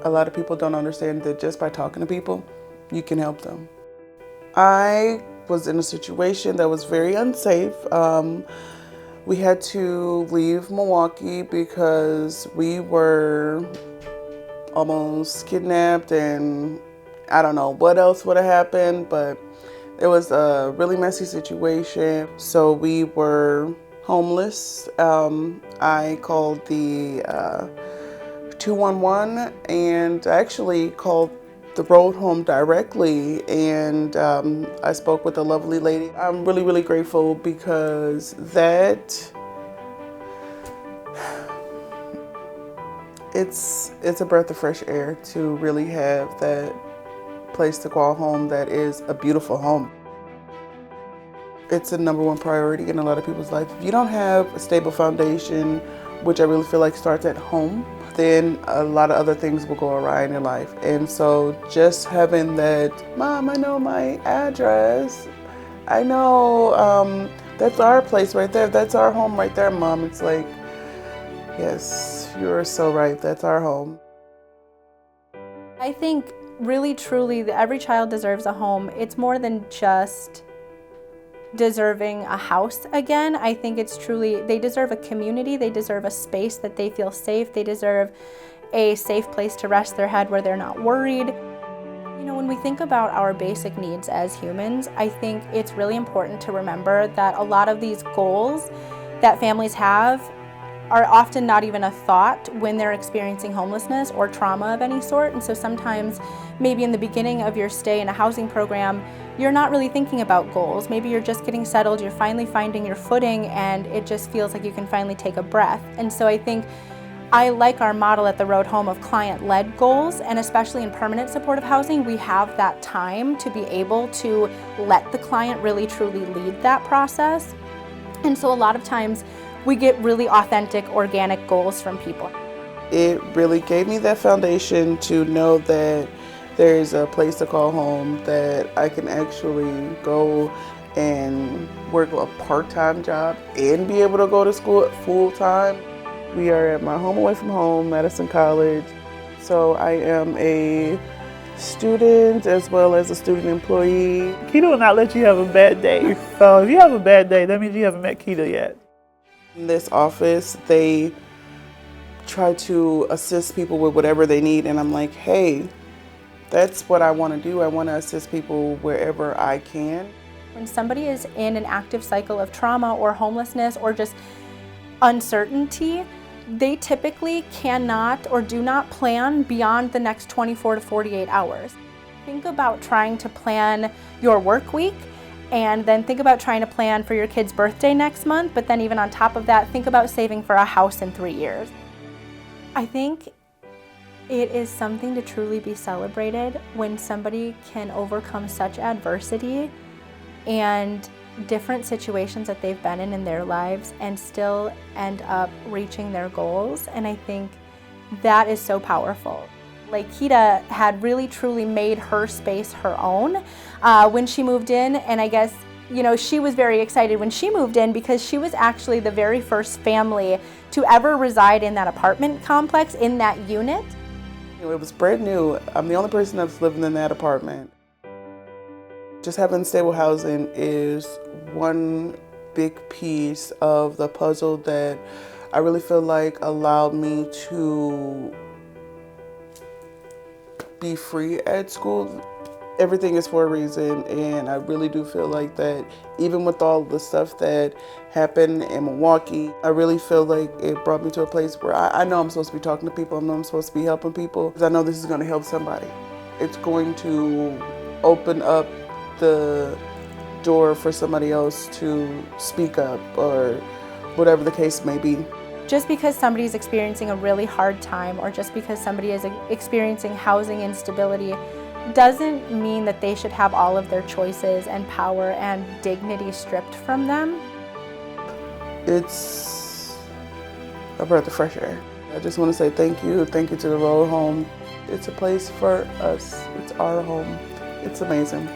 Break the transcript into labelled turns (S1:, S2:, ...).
S1: A lot of people don't understand that just by talking to people, you can help them. I was in a situation that was very unsafe. We had to leave Milwaukee because we were almost kidnapped, and I don't know what else would have happened, but it was a really messy situation. So we were homeless. I called the 211, and I actually called the road home directly, and I spoke with a lovely lady. I'm really, really grateful because it's a breath of fresh air to really have that place to call home that is a beautiful home. It's a number one priority in a lot of people's life. If you don't have a stable foundation, which I really feel like starts at home, then a lot of other things will go awry in your life. And so just having that, Mom, I know my address. I know that's our place right there. That's our home right there, Mom. It's like, yes, you're so right. That's our home.
S2: I think really, truly, that every child deserves a home. It's more than just deserving a house again. I think it's truly, they deserve a community, they deserve a space that they feel safe, they deserve a safe place to rest their head where they're not worried. You know, when we think about our basic needs as humans, I think it's really important to remember that a lot of these goals that families have are often not even a thought when they're experiencing homelessness or trauma of any sort. And so sometimes, maybe in the beginning of your stay in a housing program, you're not really thinking about goals. Maybe you're just getting settled, you're finally finding your footing, and it just feels like you can finally take a breath. And so I think I like our model at the Road Home of client-led goals, and especially in permanent supportive housing, we have that time to be able to let the client really truly lead that process. And so a lot of times, we get really authentic, organic goals from people.
S1: It really gave me that foundation to know that there's a place to call home, that I can actually go and work a part-time job and be able to go to school full-time. We are at my home away from home, Madison College. So I am a student as well as a student employee.
S3: Kita will not let you have a bad day. So if you have a bad day, that means you haven't met Kita yet.
S1: In this office, they try to assist people with whatever they need, and I'm like, hey, that's what I want to do. I want to assist people wherever I can.
S2: When somebody is in an active cycle of trauma or homelessness or just uncertainty, they typically cannot or do not plan beyond the next 24 to 48 hours. Think about trying to plan your work week, and then think about trying to plan for your kid's birthday next month, but then even on top of that, think about saving for a house in 3 years. I think it is something to truly be celebrated when somebody can overcome such adversity and different situations that they've been in their lives and still end up reaching their goals. And I think that is so powerful. Lai'Kita had really truly made her space her own when she moved in, and I guess, you know, she was very excited when she moved in because she was actually the very first family to ever reside in that apartment complex, in that unit.
S1: It was brand new. I'm the only person that's living in that apartment. Just having stable housing is one big piece of the puzzle that I really feel like allowed me to be free at school. Everything is for a reason, and I really do feel like that even with all the stuff that happened in Milwaukee, I really feel like it brought me to a place where I know I'm supposed to be talking to people, I know I'm supposed to be helping people, because I know this is going to help somebody. It's going to open up the door for somebody else to speak up, or whatever the case may be.
S2: Just because somebody is experiencing a really hard time, or just because somebody is experiencing housing instability, doesn't mean that they should have all of their choices and power and dignity stripped from them.
S1: It's a breath of fresh air. I just want to say thank you to the Road Home. It's a place for us. It's our home. It's amazing.